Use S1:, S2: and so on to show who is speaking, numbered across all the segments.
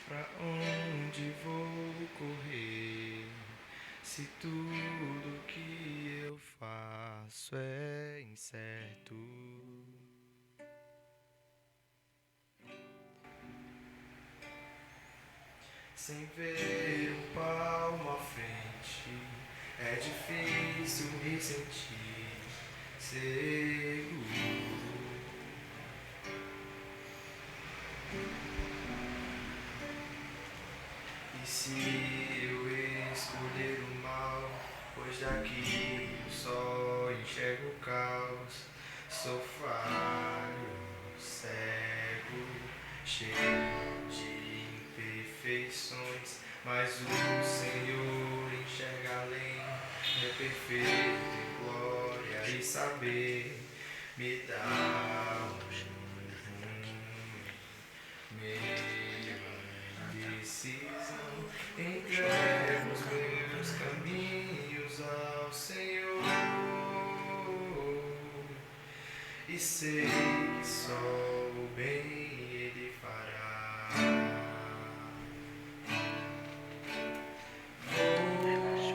S1: Pra onde vou correr? Se tudo que eu faço é incerto. Sem ver um palmo à frente, é difícil me sentir seguro. E se eu escolher o mal, pois daqui eu só enxergo o caos, sou falho, cego, cheio de imperfeições, mas o Senhor enxerga além, é perfeito em glória e saber, me dá meio indecisão, entrego os meus caminhos ao Senhor e sei que só o bem Ele fará.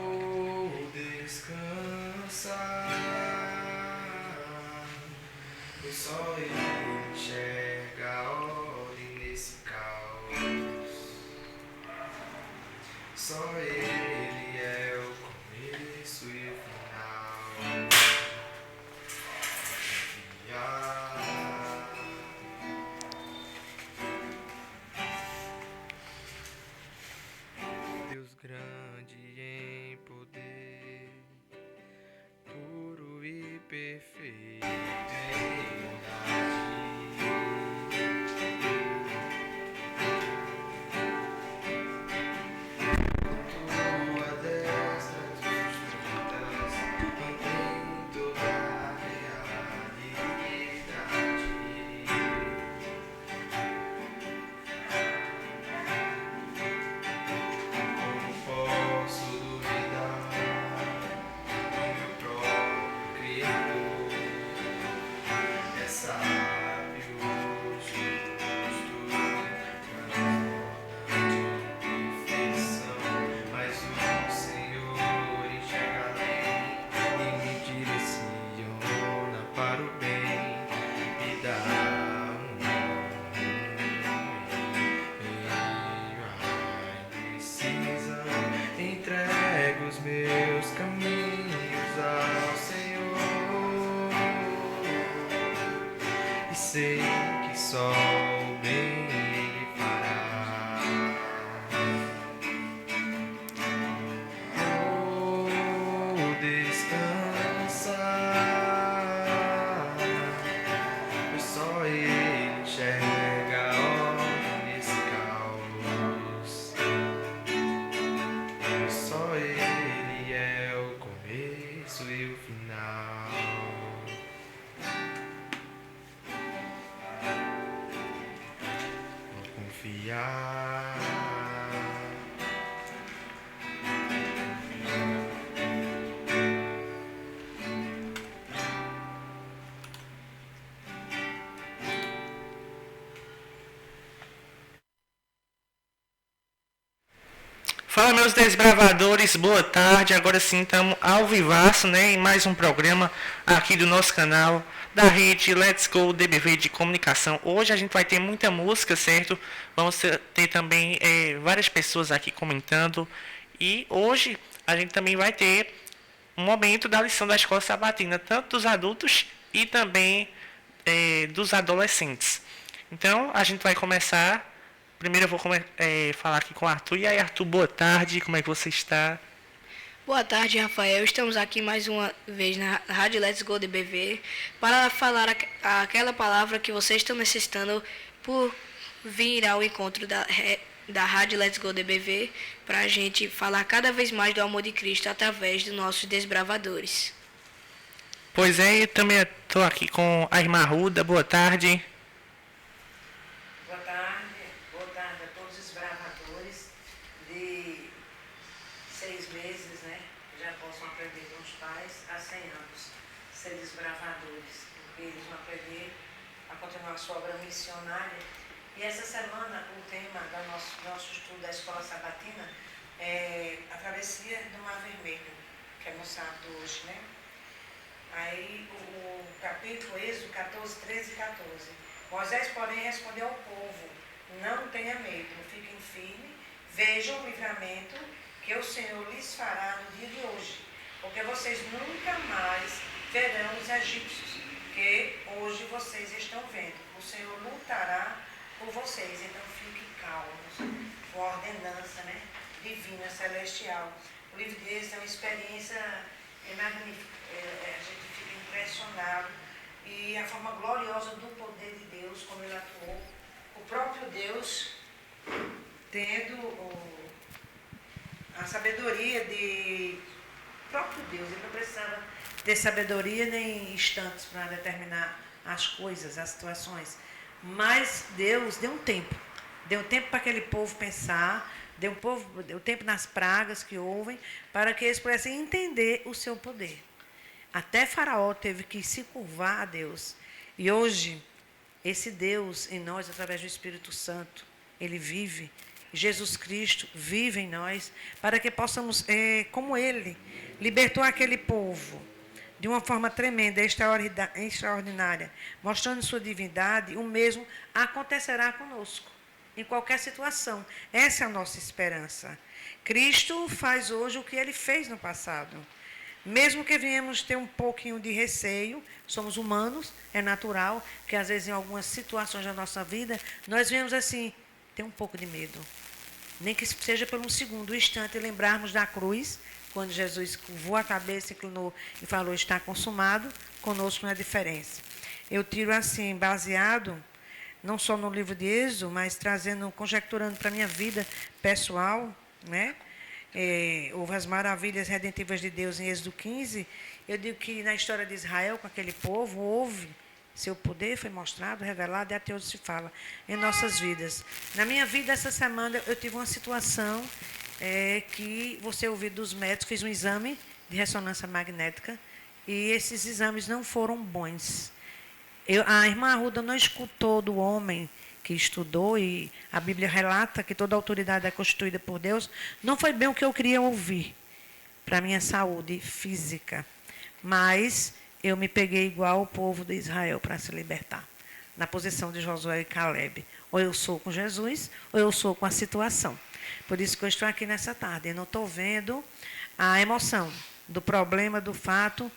S1: Vou descansar, pois só Ele enxerga a ordem nesse caos. Só Ele é o começo e o final. Deus grande em poder, puro e perfeito em bondade. Tua destra tu sustentas, mantém toda a realidade. Como posso duvidar do meu próprio Criador? É sábio, justo, transborda de perfeição, mas o Senhor enxerga além e me direciona para o bem, me dá precisa, entrego os meus caminhos ao Senhor e sei que só o bem Ele fará. Vou descansar, pois só Ele enxerga a ordem nesse caos. Só Ele é o começo e o final. Vou confiar.
S2: Fala, meus desbravadores, boa tarde. Agora sim, estamos ao vivaço, né, em mais um programa aqui do nosso canal da rede Let's Go DBV de comunicação. Hoje a gente vai ter muita música, certo? Vamos ter também várias pessoas aqui comentando. E hoje a gente também vai ter um momento da lição da escola sabatina, tanto dos adultos e também dos adolescentes. Então a gente vai começar. Primeiro eu vou falar aqui com o Arthur. E aí, Arthur, boa tarde, como é que você está?
S3: Boa tarde, Rafael. Estamos aqui mais uma vez na Rádio Let's Go DBV para falar aquela palavra que vocês estão necessitando por vir ao encontro da Rádio Let's Go DBV para a gente falar cada vez mais do amor de Cristo através dos nossos desbravadores.
S2: Pois é, eu também estou aqui com a irmã Ruda. Boa tarde.
S4: Boa tarde a todos os desbravadores de 6 meses, né? Já possam aprender com os pais a 100 anos ser desbravadores, porque eles vão aprender a continuar a sua obra missionária. E essa semana o tema do nosso da Escola Sabatina, a travessia do Mar Vermelho, que é mostrado hoje, né? Aí o capítulo Êxodo 14, 13 e 14. Moisés, porém, respondeu ao povo: não tenha medo, fiquem firmes, vejam o livramento que o Senhor lhes fará no dia de hoje, porque vocês nunca mais verão os egípcios, que hoje vocês estão vendo. O Senhor lutará por vocês, então fiquem calmos. Uma ordenança, né, divina, celestial. O livro de Êxodo é uma experiência magnífica. A gente fica impressionado. E a forma gloriosa do poder de Deus, como ele atuou. O próprio Deus tendo a sabedoria de... O próprio Deus, ele não precisava ter sabedoria nem instantes para determinar as coisas, as situações. Mas Deus deu um tempo. Deu um tempo para aquele povo pensar, deu tempo nas pragas que houve, para que eles pudessem entender o seu poder. Até Faraó teve que se curvar a Deus. E hoje, esse Deus em nós, através do Espírito Santo, ele vive. Jesus Cristo vive em nós, para que possamos, como ele, libertou aquele povo de uma forma tremenda, extraordinária, mostrando sua divindade, o mesmo acontecerá conosco, em qualquer situação. Essa é a nossa esperança. Cristo faz hoje o que ele fez no passado. Mesmo que venhamos ter um pouquinho de receio, somos humanos, é natural, que às vezes em algumas situações da nossa vida, nós vemos assim, ter um pouco de medo. Nem que seja por um segundo, um instante, lembrarmos da cruz, quando Jesus curvou a cabeça, inclinou e falou, está consumado, conosco não é diferença. Eu tiro assim, baseado, não só no livro de Êxodo, mas conjecturando para a minha vida pessoal, né? Houve as maravilhas redentivas de Deus em Êxodo 15, eu digo que na história de Israel, com aquele povo, houve, seu poder foi mostrado, revelado, e até hoje se fala em nossas vidas. Na minha vida, essa semana, eu tive uma situação que você ouviu dos médicos, fiz um exame de ressonância magnética, e esses exames não foram bons. A irmã Arruda não escutou do homem que estudou, e a Bíblia relata que toda autoridade é constituída por Deus, não foi bem o que eu queria ouvir para a minha saúde física. Mas eu me peguei igual o povo de Israel para se libertar, na posição de Josué e Caleb. Ou eu sou com Jesus, ou eu sou com a situação. Por isso que eu estou aqui nessa tarde. Eu não estou vendo a emoção do problema, do fato,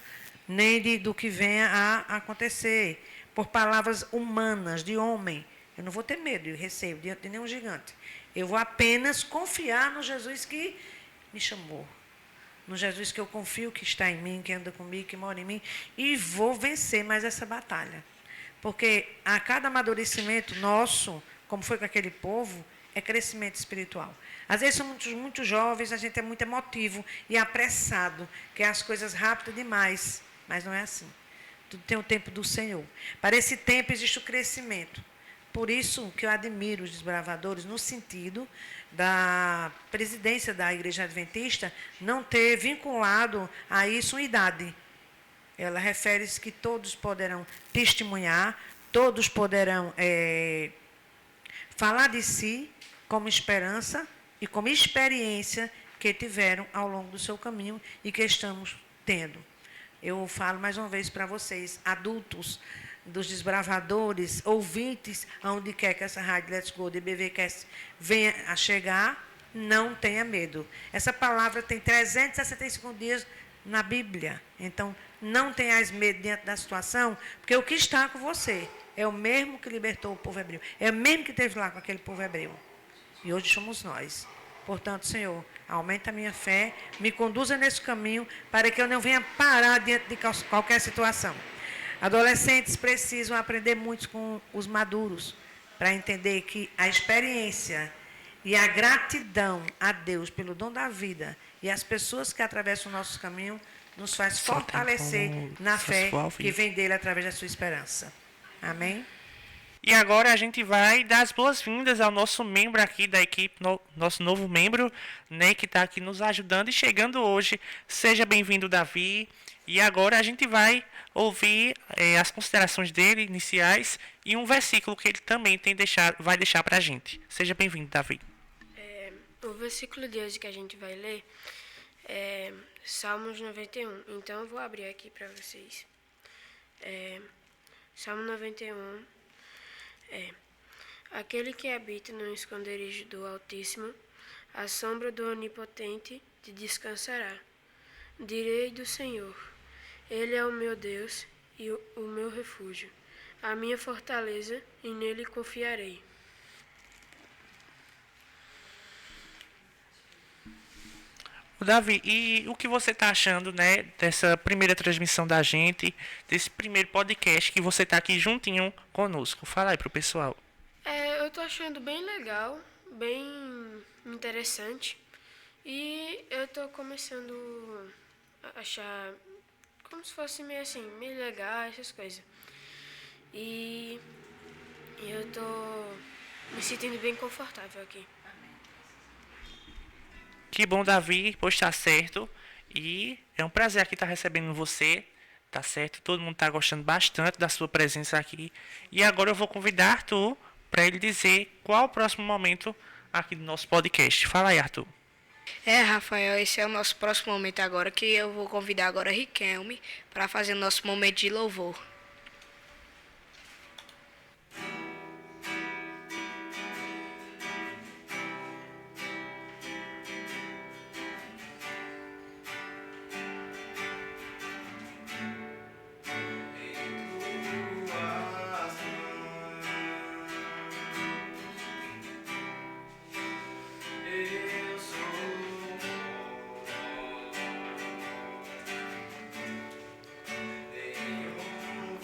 S4: nem do que venha a acontecer, por palavras humanas, de homem. Eu não vou ter medo e receio diante de nenhum gigante. Eu vou apenas confiar no Jesus que me chamou. No Jesus que eu confio, que está em mim, que anda comigo, que mora em mim. E vou vencer mais essa batalha. Porque a cada amadurecimento nosso, como foi com aquele povo, é crescimento espiritual. Às vezes somos muito jovens, a gente é muito emotivo e apressado, quer as coisas rápidas demais. Mas não é assim. Tudo tem o tempo do Senhor. Para esse tempo existe o crescimento. Por isso que eu admiro os desbravadores, no sentido da presidência da Igreja Adventista não ter vinculado a isso uma idade. Ela refere-se que todos poderão testemunhar, todos poderão falar de si como esperança e como experiência que tiveram ao longo do seu caminho e que estamos tendo. Eu falo mais uma vez para vocês, adultos, dos desbravadores, ouvintes, aonde quer que essa rádio Let's Go DBVcast venha a chegar, não tenha medo. Essa palavra tem 365 dias na Bíblia. Então, não tenhais medo diante da situação, porque o que está com você é o mesmo que libertou o povo hebreu. É o mesmo que esteve lá com aquele povo hebreu. E hoje somos nós. Portanto, Senhor, aumenta a minha fé, me conduza nesse caminho, para que eu não venha parar diante de qualquer situação. Adolescentes precisam aprender muito com os maduros, para entender que a experiência e a gratidão a Deus pelo dom da vida e as pessoas que atravessam o nosso caminho nos faz fortalecer na fé que vem dele através da sua esperança. Amém?
S2: E agora a gente vai dar as boas-vindas ao nosso membro aqui da equipe, nosso novo membro, né, que está aqui nos ajudando e chegando hoje. Seja bem-vindo, Davi. E agora a gente vai ouvir as considerações dele iniciais e um versículo que ele também vai deixar para a gente. Seja bem-vindo, Davi.
S5: O versículo de hoje que a gente vai ler é Salmos 91. Então eu vou abrir aqui para vocês. Salmo 91 é: Aquele que habita no esconderijo do Altíssimo, à sombra do Onipotente te descansará. Direi do Senhor: Ele é o meu Deus e o meu refúgio, a minha fortaleza, e nele confiarei.
S2: Davi, e o que você está achando, né, dessa primeira transmissão da gente, desse primeiro podcast que você está aqui juntinho conosco? Fala aí pro pessoal.
S5: Eu tô achando bem legal, bem interessante. E eu tô começando a achar como se fosse meio assim, meio legal, essas coisas. E eu tô me sentindo bem confortável aqui.
S2: Que bom, Davi, pois tá certo. E é um prazer aqui estar recebendo você, tá certo? Todo mundo tá gostando bastante da sua presença aqui. E agora eu vou convidar Arthur para ele dizer qual o próximo momento aqui do nosso podcast. Fala aí, Arthur.
S3: Rafael, esse é o nosso próximo momento agora, que eu vou convidar agora Riquelme para fazer o nosso momento de louvor.
S1: Em tuas mãos eu sou pó. Em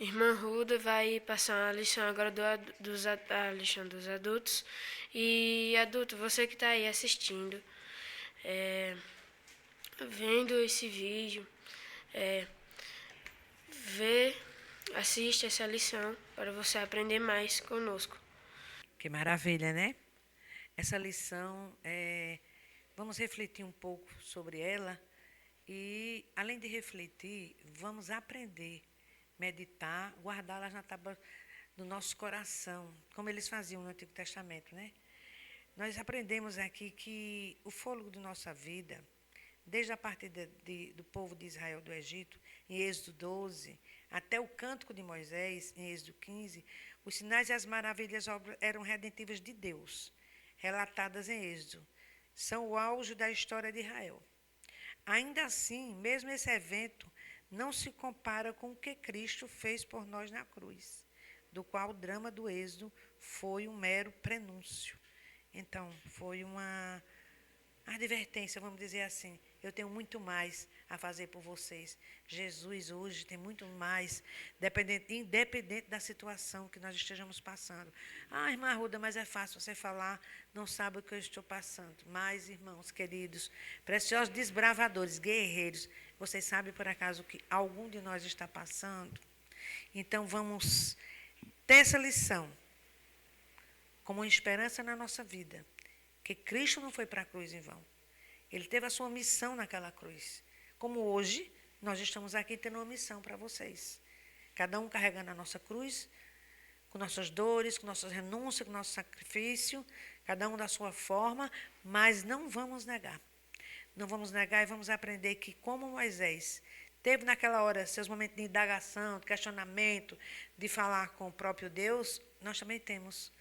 S5: Irmã Ruda vai passar a lição agora a lição dos adultos. E adulto, você que está aí assistindo, vendo esse vídeo, assiste essa lição para você aprender mais conosco.
S4: Que maravilha, né? Essa lição, vamos refletir um pouco sobre ela e, além de refletir, vamos aprender, meditar, guardá-las na tábua do nosso coração, como eles faziam no Antigo Testamento, né? Nós aprendemos aqui que o fôlego da nossa vida, desde a partida do povo de Israel do Egito, em Êxodo 12, até o cântico de Moisés, em Êxodo 15, os sinais e as maravilhas eram redentivas de Deus, relatadas em Êxodo. São o auge da história de Israel. Ainda assim, mesmo esse evento não se compara com o que Cristo fez por nós na cruz, do qual o drama do Êxodo foi um mero prenúncio. Então, foi uma advertência, vamos dizer assim. Eu tenho muito mais a fazer por vocês. Jesus hoje tem muito mais, independente da situação que nós estejamos passando. Ah, irmã Ruda, mas é fácil você falar, não sabe o que eu estou passando. Mas, irmãos queridos, preciosos desbravadores, guerreiros, vocês sabem por acaso o que algum de nós está passando? Então, vamos ter essa lição como uma esperança na nossa vida, que Cristo não foi para a cruz em vão. Ele teve a sua missão naquela cruz. Como hoje, nós estamos aqui tendo uma missão para vocês. Cada um carregando a nossa cruz, com nossas dores, com nossas renúncias, com nosso sacrifício, cada um da sua forma, mas não vamos negar. Não vamos negar e vamos aprender que, como Moisés teve naquela hora seus momentos de indagação, de questionamento, de falar com o próprio Deus, nós também temos.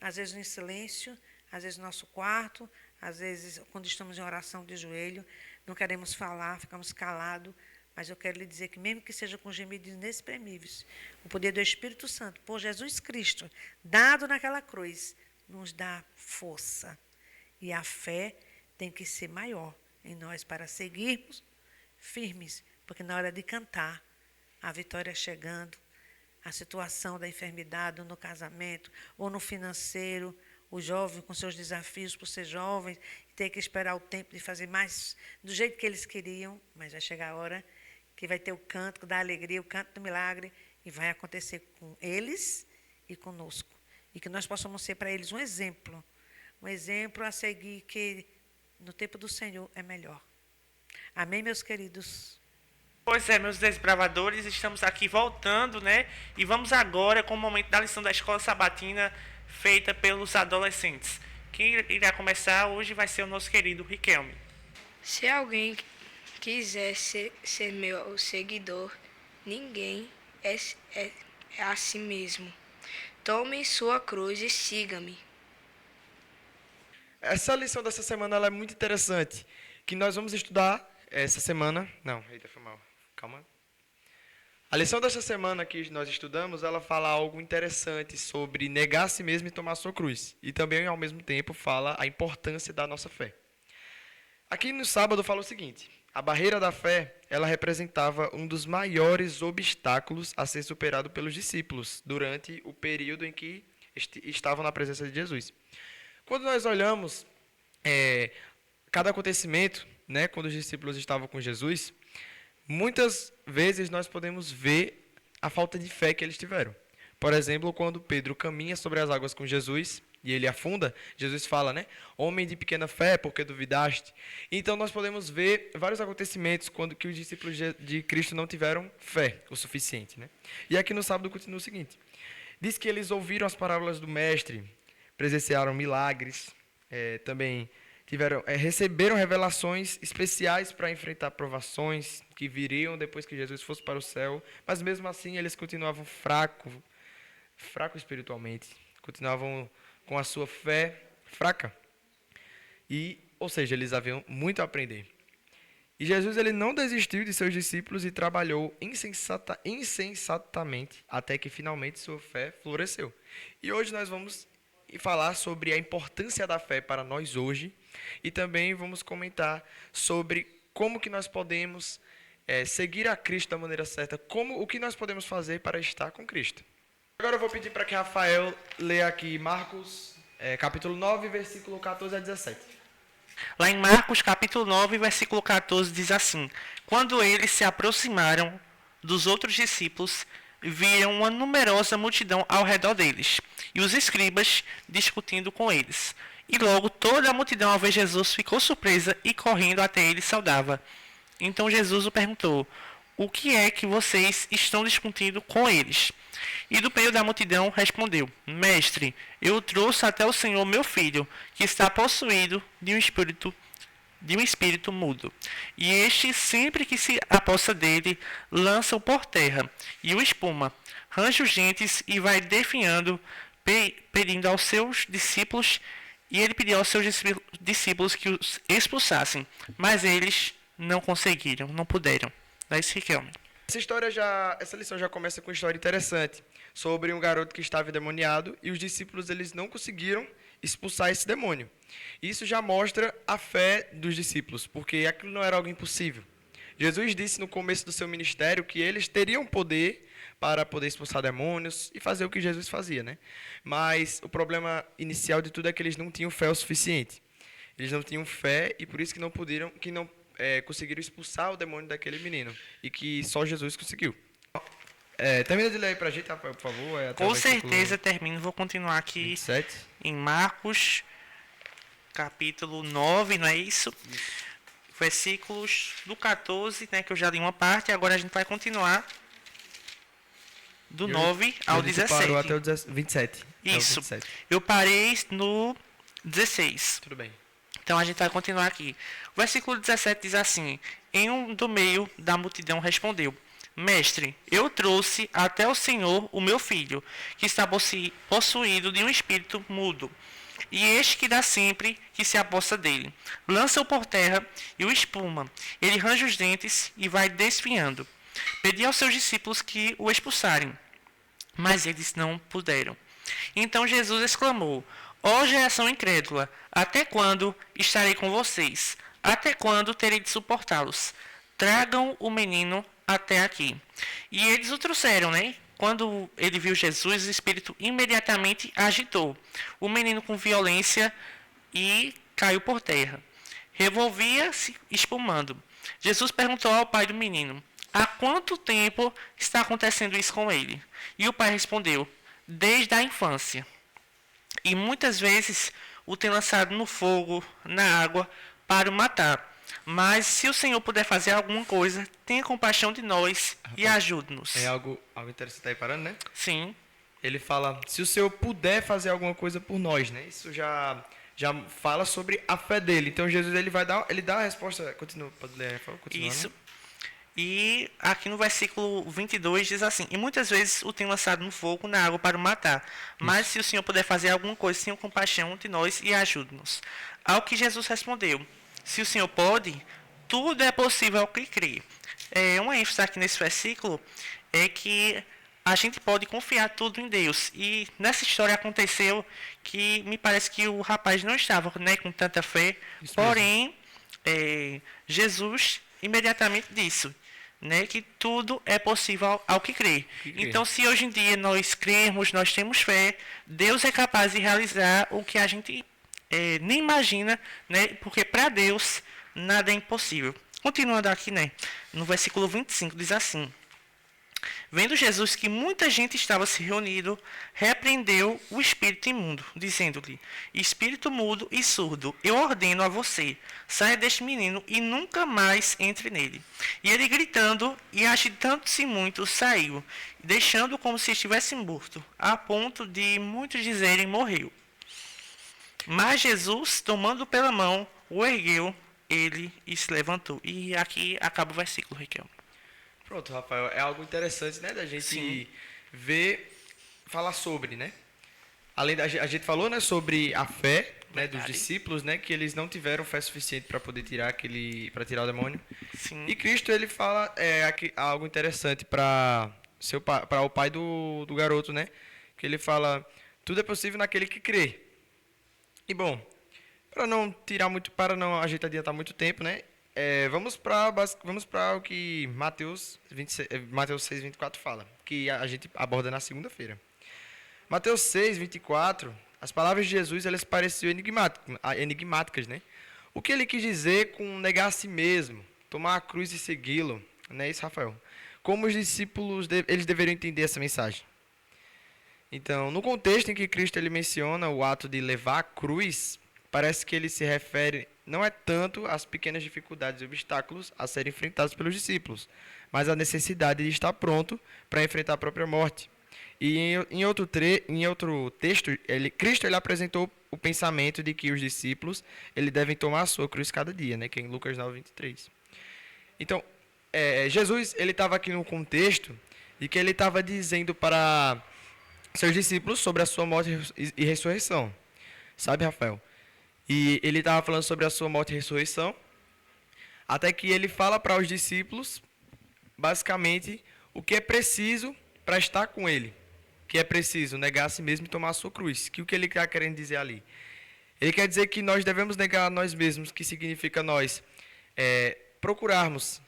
S4: Às vezes em silêncio, às vezes no nosso quarto, às vezes quando estamos em oração de joelho, não queremos falar, ficamos calados, mas eu quero lhe dizer que mesmo que seja com gemidos inexprimíveis, o poder do Espírito Santo, por Jesus Cristo, dado naquela cruz, nos dá força. E a fé tem que ser maior em nós para seguirmos firmes, porque na hora de cantar, a vitória chegando, a situação da enfermidade, ou no casamento, ou no financeiro, o jovem com seus desafios por ser jovem, ter que esperar o tempo de fazer mais do jeito que eles queriam, mas vai chegar a hora que vai ter o canto da alegria, o canto do milagre, e vai acontecer com eles e conosco. E que nós possamos ser para eles um exemplo a seguir, que no tempo do Senhor é melhor. Amém, meus queridos?
S2: Pois é, meus desbravadores, estamos aqui voltando, né? E vamos agora com o momento da lição da escola sabatina feita pelos adolescentes. Quem irá começar hoje vai ser o nosso querido Riquelme.
S3: Se alguém quiser ser meu seguidor, ninguém é a si mesmo. Tome sua cruz e siga-me.
S1: Essa lição dessa semana ela é muito interessante, que nós vamos estudar essa semana. Não, eita, foi mal. Calma. A lição dessa semana que nós estudamos, ela fala algo interessante sobre negar a si mesmo e tomar a sua cruz. E também, ao mesmo tempo, fala a importância da nossa fé. Aqui no sábado fala o seguinte: a barreira da fé, ela representava um dos maiores obstáculos a ser superado pelos discípulos durante o período em que estavam na presença de Jesus. Quando nós olhamos cada acontecimento, né, quando os discípulos estavam com Jesus, muitas vezes nós podemos ver a falta de fé que eles tiveram. Por exemplo, quando Pedro caminha sobre as águas com Jesus e ele afunda, Jesus fala, né? Homem de pequena fé, por que duvidaste? Então nós podemos ver vários acontecimentos quando que os discípulos de Cristo não tiveram fé o suficiente, né? E aqui no sábado continua o seguinte: diz que eles ouviram as parábolas do mestre, presenciaram milagres, também receberam revelações especiais para enfrentar provações que viriam depois que Jesus fosse para o céu, mas mesmo assim eles continuavam fracos espiritualmente, continuavam com a sua fé fraca. Ou seja, eles haviam muito a aprender. E Jesus ele não desistiu de seus discípulos e trabalhou insensatamente até que finalmente sua fé floresceu. E hoje nós vamos falar sobre a importância da fé para nós hoje e também vamos comentar sobre como que nós podemos seguir a Cristo da maneira certa, o que nós podemos fazer para estar com Cristo. Agora eu vou pedir para que Rafael leia aqui Marcos, capítulo 9, versículo 14 a 17.
S2: Lá em Marcos, capítulo 9, versículo 14, diz assim: Quando eles se aproximaram dos outros discípulos, viram uma numerosa multidão ao redor deles, e os escribas discutindo com eles. E logo toda a multidão, ao ver Jesus, ficou surpresa e correndo até ele saudava. Então Jesus o perguntou: O que é que vocês estão discutindo com eles? E do meio da multidão respondeu: Mestre, eu trouxe até o Senhor meu filho, que está possuído de um espírito mudo. E este, sempre que se apossa dele, lança-o por terra, e o espuma, range os dentes e vai definhando, pedindo aos seus discípulos, e ele pediu aos seus discípulos que os expulsassem, mas eles não conseguiram, não puderam. É isso, Riquelme.
S1: Essa lição já começa com uma história interessante sobre um garoto que estava endemoniado e os discípulos eles não conseguiram expulsar esse demônio. Isso já mostra a fé dos discípulos, porque aquilo não era algo impossível. Jesus disse no começo do seu ministério que eles teriam poder para poder expulsar demônios e fazer o que Jesus fazia, né? Mas o problema inicial de tudo é que eles não tinham fé o suficiente. Eles não tinham fé e por isso que não conseguiram expulsar o demônio daquele menino. E que só Jesus conseguiu. Termina de ler aí pra gente, Rafael, por favor.
S2: Com certeza termino. Vou continuar aqui
S1: 27.
S2: em Marcos, capítulo 9, não é isso? Versículos do 14, né, que eu já li uma parte. Agora a gente vai continuar do 9 ao 17.
S1: Parou até o 27.
S2: Isso.
S1: Até o 27.
S2: Eu parei no 16.
S1: Tudo bem.
S2: Então a gente vai continuar aqui. O versículo 17 diz assim: Em um do meio da multidão respondeu: Mestre, eu trouxe até o Senhor o meu filho, que está possuído de um espírito mudo. E este que dá sempre que se apossa dele. Lança-o por terra e o espuma. Ele range os dentes e vai desfiando. Pedi aos seus discípulos que o expulsarem, mas eles não puderam. Então Jesus exclamou: Ó geração incrédula, até quando estarei com vocês? Até quando terei de suportá-los? Tragam o menino até aqui. E eles o trouxeram, né? Quando ele viu Jesus, o espírito imediatamente agitou o menino com violência e caiu por terra. Revolvia-se espumando. Jesus perguntou ao pai do menino: Há quanto tempo está acontecendo isso com ele? E o pai respondeu: Desde a infância. E muitas vezes o tem lançado no fogo, na água, para o matar. Mas se o Senhor puder fazer alguma coisa, tenha compaixão de nós e ajude-nos.
S1: É algo interessante aí parando, né?
S2: Sim.
S1: Ele fala, se o Senhor puder fazer alguma coisa por nós, né? Isso já fala sobre a fé dele. Então Jesus ele dá a resposta. Continua, pode ler, continua,
S2: Isso.
S1: Né?
S2: E aqui no versículo 22 diz assim: E muitas vezes o tem lançado no fogo, na água para o matar. Mas se o Senhor puder fazer alguma coisa, tenha compaixão de nós e ajude-nos. Ao que Jesus respondeu: Se o Senhor pode, tudo é possível ao que crê. Uma ênfase aqui nesse versículo é que a gente pode confiar tudo em Deus. E nessa história aconteceu que me parece que o rapaz não estava, né, com tanta fé. Isso porém, Jesus imediatamente disse, né, que tudo é possível ao que crê. Então, se hoje em dia nós cremos, nós temos fé, Deus é capaz de realizar o que a gente nem imagina, né, porque para Deus nada é impossível. Continuando aqui, né, no versículo 25, diz assim: Vendo Jesus que muita gente estava se reunindo, repreendeu o espírito imundo, dizendo-lhe: Espírito mudo e surdo, eu ordeno a você, saia deste menino e nunca mais entre nele. E ele, gritando e agitando-se muito, saiu, deixando como se estivesse morto, a ponto de muitos dizerem: morreu. Mas Jesus, tomando pela mão, o ergueu, ele e se levantou. E aqui acaba o versículo, Riquelme.
S1: Pronto, Rafael, é algo interessante, né, da gente
S2: Sim.
S1: falar sobre, né? Além da a gente falou, né, sobre a fé, né, dos discípulos, né, que eles não tiveram fé suficiente para poder tirar o demônio.
S2: Sim.
S1: E Cristo ele fala aqui, algo interessante para o pai do garoto, né? Que ele fala: tudo é possível naquele que crê. E bom, para não a gente adiantar muito tempo, né? vamos para o que Mateus 6:24 fala, que a gente aborda na segunda-feira. Mateus 6:24, as palavras de Jesus elas pareciam enigmáticas, né? O que ele quis dizer com negar a si mesmo, tomar a cruz e segui-lo, não é isso, Rafael? Como os discípulos eles deveriam entender essa mensagem? Então, no contexto em que Cristo ele menciona o ato de levar a cruz, parece que ele se refere não é tanto às pequenas dificuldades e obstáculos a serem enfrentados pelos discípulos, mas à necessidade de estar pronto para enfrentar a própria morte. E em outro texto, Cristo ele apresentou o pensamento de que os discípulos ele devem tomar a sua cruz cada dia, né, que é em Lucas 9:23. Então, Jesus ele estava aqui no contexto de que ele estava dizendo para seus discípulos sobre a sua morte e ressurreição. Sabe, Rafael? E ele estava falando sobre a sua morte e ressurreição, até que ele fala para os discípulos, basicamente, o que é preciso para estar com ele. Que é preciso negar a si mesmo e tomar a sua cruz. Que o que ele está querendo dizer ali? Ele quer dizer que nós devemos negar a nós mesmos, que significa nós procurarmos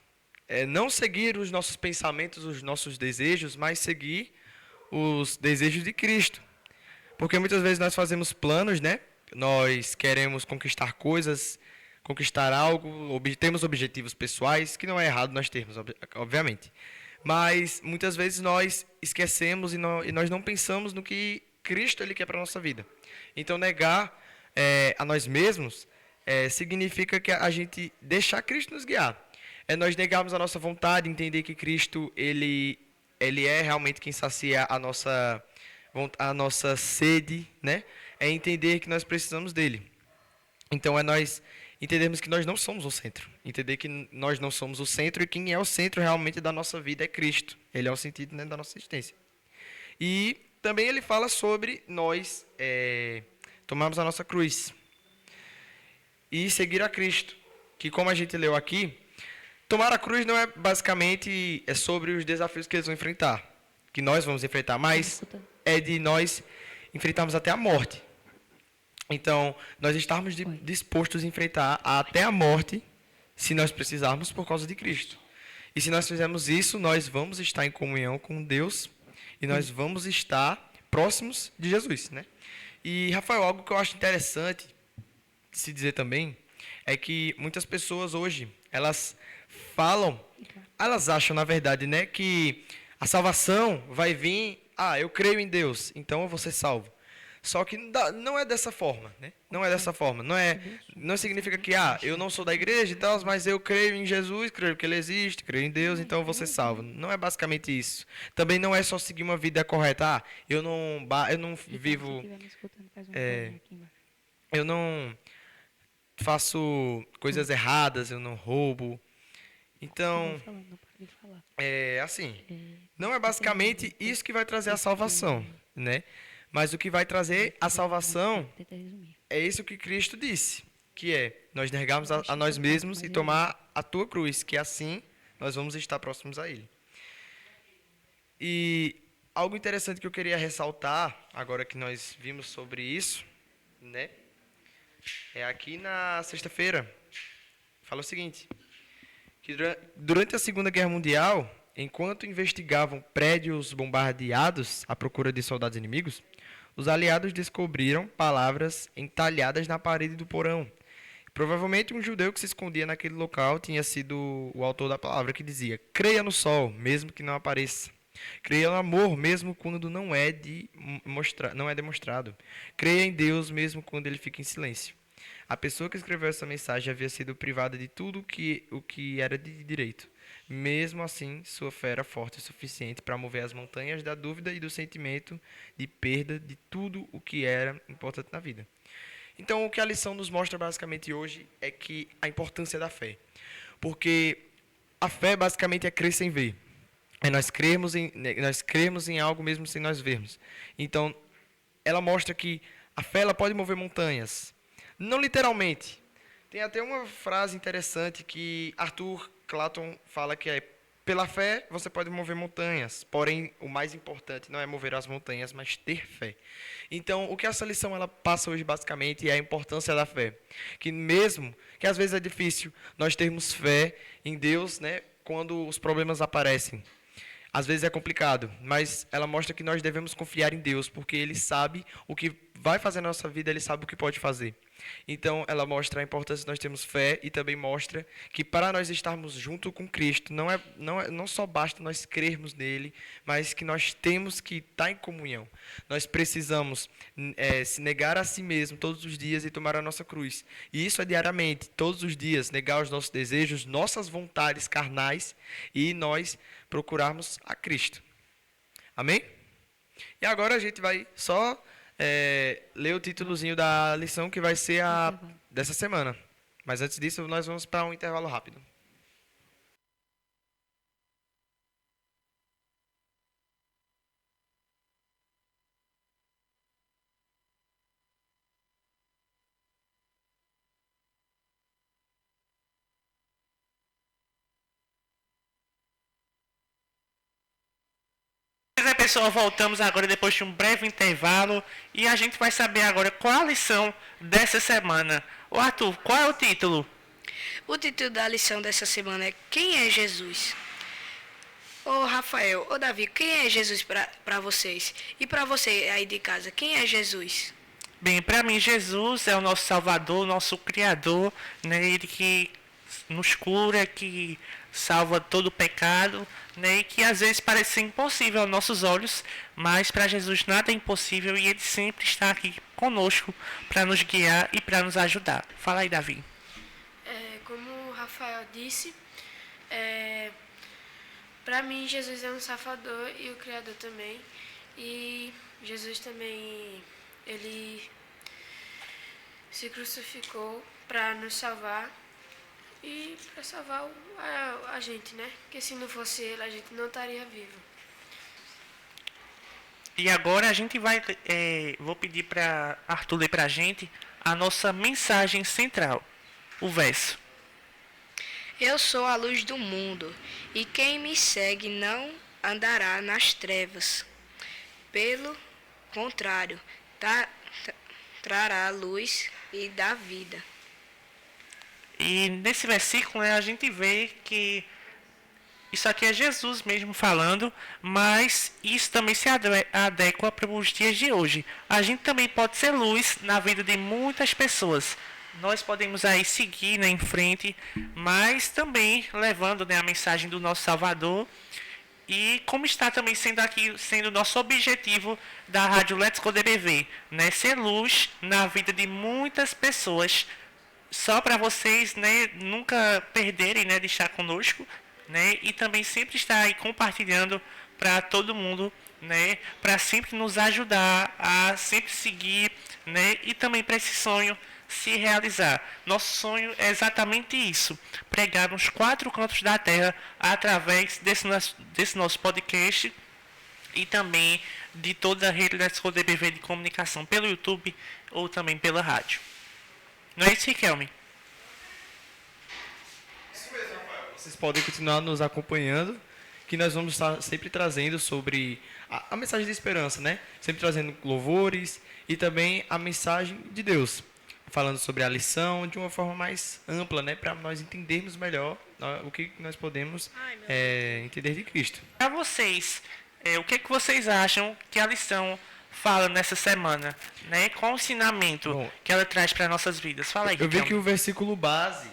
S1: não seguir os nossos pensamentos, os nossos desejos, mas seguir os desejos de Cristo. Porque muitas vezes nós fazemos planos, né? Nós queremos conquistar coisas, conquistar algo, temos objetivos pessoais, que não é errado nós termos, obviamente. Mas muitas vezes nós esquecemos e nós não pensamos no que Cristo ele quer para a nossa vida. Então negar a nós mesmos significa que a gente deixar Cristo nos guiar. É nós negarmos a nossa vontade, entender que Cristo ele é realmente quem sacia a nossa sede, né? É entender que nós precisamos dele. Então é nós entendermos que nós não somos o centro. Entender que nós não somos o centro e quem é o centro realmente da nossa vida é Cristo. Ele é o sentido, né, da nossa existência. E também ele fala sobre nós tomarmos a nossa cruz e seguir a Cristo. Que como a gente leu aqui, tomar a cruz não é basicamente sobre os desafios que eles vão enfrentar, que nós vamos enfrentar, mas é de nós enfrentarmos até a morte. Então, nós estarmos dispostos a enfrentar até a morte, se nós precisarmos, por causa de Cristo. E se nós fizermos isso, nós vamos estar em comunhão com Deus e nós vamos estar próximos de Jesus, né? E, Rafael, algo que eu acho interessante de se dizer também é que muitas pessoas hoje, elas acham, na verdade, né, que a salvação vai vir, eu creio em Deus, então eu vou ser salvo. Só que não é dessa forma, né? Não é dessa forma. Não significa que, eu não sou da igreja e tal, mas eu creio em Jesus, creio que ele existe, creio em Deus, então eu vou ser salvo. Não é basicamente isso. Também não é só seguir uma vida correta. Eu não vivo... eu não faço coisas erradas, eu não roubo. Então, não é basicamente isso que vai trazer a salvação, né? Mas o que vai trazer a salvação é isso que Cristo disse, que é nós negarmos a nós mesmos e tomar a tua cruz, que assim nós vamos estar próximos a Ele. E algo interessante que eu queria ressaltar, agora que nós vimos sobre isso, né? É aqui na sexta-feira, fala o seguinte, que durante a Segunda Guerra Mundial, enquanto investigavam prédios bombardeados à procura de soldados inimigos, os aliados descobriram palavras entalhadas na parede do porão. Provavelmente um judeu que se escondia naquele local tinha sido o autor da palavra que dizia: creia no sol, mesmo que não apareça. Creia no amor, mesmo quando não é demonstrado. Creia em Deus, mesmo quando ele fica em silêncio. A pessoa que escreveu essa mensagem havia sido privada de tudo o que era de direito. Mesmo assim, sua fé era forte o suficiente para mover as montanhas da dúvida e do sentimento de perda de tudo o que era importante na vida. Então, o que a lição nos mostra basicamente hoje é que a importância da fé. Porque a fé basicamente é crer sem ver. É nós crermos em algo mesmo sem nós vermos. Então, ela mostra que a fé ela pode mover montanhas. Não literalmente. Tem até uma frase interessante que Arthur Clayton fala que é: pela fé, você pode mover montanhas, porém, o mais importante não é mover as montanhas, mas ter fé. Então, o que essa lição ela passa hoje, basicamente, é a importância da fé. Que mesmo que às vezes é difícil nós termos fé em Deus, né, quando os problemas aparecem. Às vezes é complicado, mas ela mostra que nós devemos confiar em Deus, porque Ele sabe o que vai fazer na nossa vida, Ele sabe o que pode fazer. Então, ela mostra a importância de nós termos fé e também mostra que para nós estarmos junto com Cristo, não só basta nós crermos nele, mas que nós temos que estar em comunhão. Nós precisamos se negar a si mesmo todos os dias e tomar a nossa cruz. E isso é diariamente, todos os dias, negar os nossos desejos, nossas vontades carnais e nós procurarmos a Cristo. Amém? E agora a gente vai só ler o títulozinho da lição que vai ser a dessa semana. Mas antes disso, nós vamos para um intervalo rápido.
S2: Pois é, pessoal, voltamos agora depois de um breve intervalo e a gente vai saber agora qual a lição dessa semana. Ô Arthur, qual é o título?
S3: O título da lição dessa semana é Quem é Jesus? Ô Rafael, ô Davi, quem é Jesus para vocês? E para você aí de casa, quem é Jesus?
S2: Bem, para mim Jesus é o nosso Salvador, o nosso Criador, né? Ele que nos cura, que salva todo o pecado, né? E que às vezes parece ser impossível aos nossos olhos, mas para Jesus nada é impossível e Ele sempre está aqui conosco para nos guiar e para nos ajudar. Fala aí, Davi.
S5: Como o Rafael disse, para mim Jesus é um Salvador e o Criador também. E Jesus também, ele se crucificou para nos salvar e para salvar a gente, né? Porque se não fosse ele, a gente não estaria vivo.
S2: E agora a gente vai, vou pedir para Arthur ler para a gente a nossa mensagem central, o verso.
S3: Eu sou a luz do mundo, e quem me segue não andará nas trevas. Pelo contrário, trará luz e dá vida.
S2: E nesse versículo, né, a gente vê que isso aqui é Jesus mesmo falando, mas isso também se adequa para os dias de hoje. A gente também pode ser luz na vida de muitas pessoas. Nós podemos aí seguir, né, em frente, mas também levando, né, a mensagem do nosso Salvador. E como está também sendo nosso objetivo da Rádio Let's Go DBV, né, ser luz na vida de muitas pessoas, só para vocês, né, nunca perderem, né, de estar conosco, né, e também sempre estar aí compartilhando para todo mundo, né, para sempre nos ajudar a sempre seguir, né, e também para esse sonho se realizar. Nosso sonho é exatamente isso, pregar nos 4 cantos da terra através desse nosso podcast e também de toda a rede da Escola DBV de comunicação pelo YouTube ou também pela rádio. Não é isso, Riquelme?
S1: Isso mesmo, Rafael. Vocês podem continuar nos acompanhando, que nós vamos estar sempre trazendo sobre a mensagem de esperança, né? Sempre trazendo louvores e também a mensagem de Deus. Falando sobre a lição de uma forma mais ampla, né? Para nós entendermos melhor o que nós podemos entender de Cristo.
S2: Para vocês, o que vocês acham que a lição fala nessa semana, né? Qual o ensinamento que ela traz para nossas vidas? Fala aí,
S1: Eu vi
S2: Riquelme.
S1: que o versículo base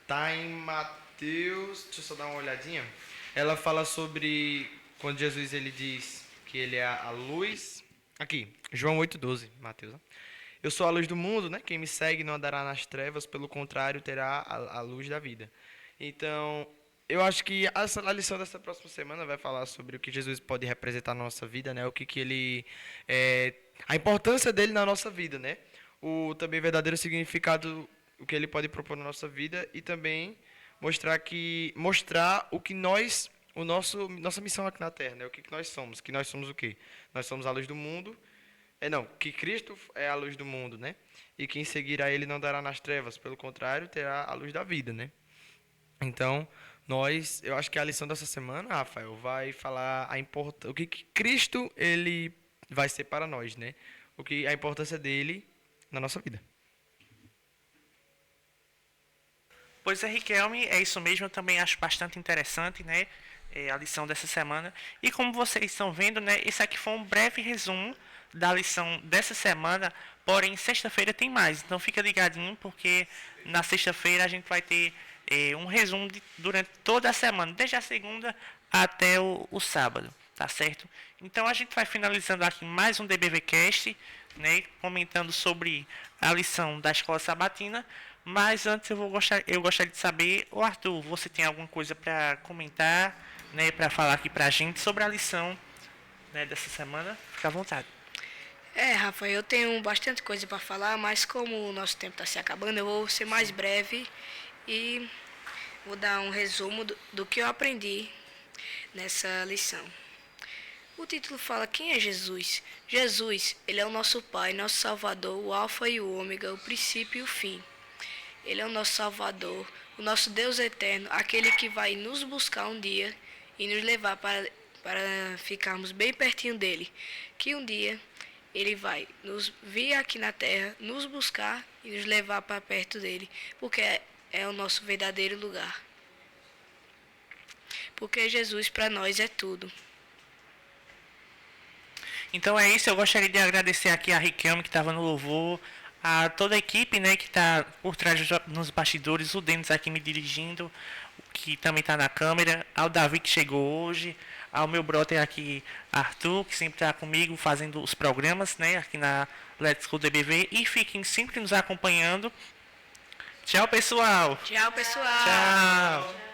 S1: está em Mateus, deixa eu só dar uma olhadinha. Ela fala sobre quando Jesus ele diz que ele é a luz. Aqui, João 8,12, Mateus. Né? Eu sou a luz do mundo, né? Quem me segue não andará nas trevas, pelo contrário, terá a luz da vida. Então, eu acho que a lição dessa próxima semana vai falar sobre o que Jesus pode representar na nossa vida, né? O que ele a importância dele na nossa vida, né? O também verdadeiro significado, o que ele pode propor na nossa vida e também mostrar o que nossa missão aqui na Terra, né? O que nós somos? Que nós somos o quê? Nós somos a luz do mundo. Que Cristo é a luz do mundo, né? E quem seguir a ele não dará nas trevas, pelo contrário, terá a luz da vida, né? Então, eu acho que a lição dessa semana, Rafael, vai falar o que Cristo ele vai ser para nós, né? A importância dele na nossa vida.
S2: Pois é, Riquelme, é isso mesmo, eu também acho bastante interessante, né, a lição dessa semana. E como vocês estão vendo, né, esse aqui foi um breve resumo da lição dessa semana, porém sexta-feira tem mais, então fica ligadinho, porque na sexta-feira a gente vai ter um resumo durante toda a semana, desde a segunda até o sábado, tá certo? Então a gente vai finalizando aqui mais um DBVcast, né, comentando sobre a lição da escola sabatina. Mas antes eu gostaria de saber, Arthur, você tem alguma coisa para comentar, né, para falar aqui para a gente sobre a lição, né, dessa semana? Fica à vontade.
S3: Rafa, eu tenho bastante coisa para falar, mas como o nosso tempo está se acabando, eu vou ser mais breve e vou dar um resumo do que eu aprendi nessa lição. O título fala: quem é Jesus? Jesus, ele é o nosso Pai, nosso Salvador, o Alfa e o Ômega, o princípio e o fim. Ele é o nosso Salvador, o nosso Deus eterno, aquele que vai nos buscar um dia e nos levar para ficarmos bem pertinho dele. Que um dia ele vai nos vir aqui na terra, nos buscar e nos levar para perto dele, porque é o nosso verdadeiro lugar. Porque Jesus para nós é tudo.
S2: Então é isso, eu gostaria de agradecer aqui a Riquelme, que estava no louvor, a toda a equipe, né, que está por trás nos bastidores, o Denis aqui me dirigindo, que também está na câmera, ao Davi que chegou hoje, ao meu brother aqui, Arthur, que sempre está comigo fazendo os programas, né, aqui na Let's Go DBV, e fiquem sempre nos acompanhando. Tchau, pessoal!
S3: Tchau, pessoal!
S2: Tchau!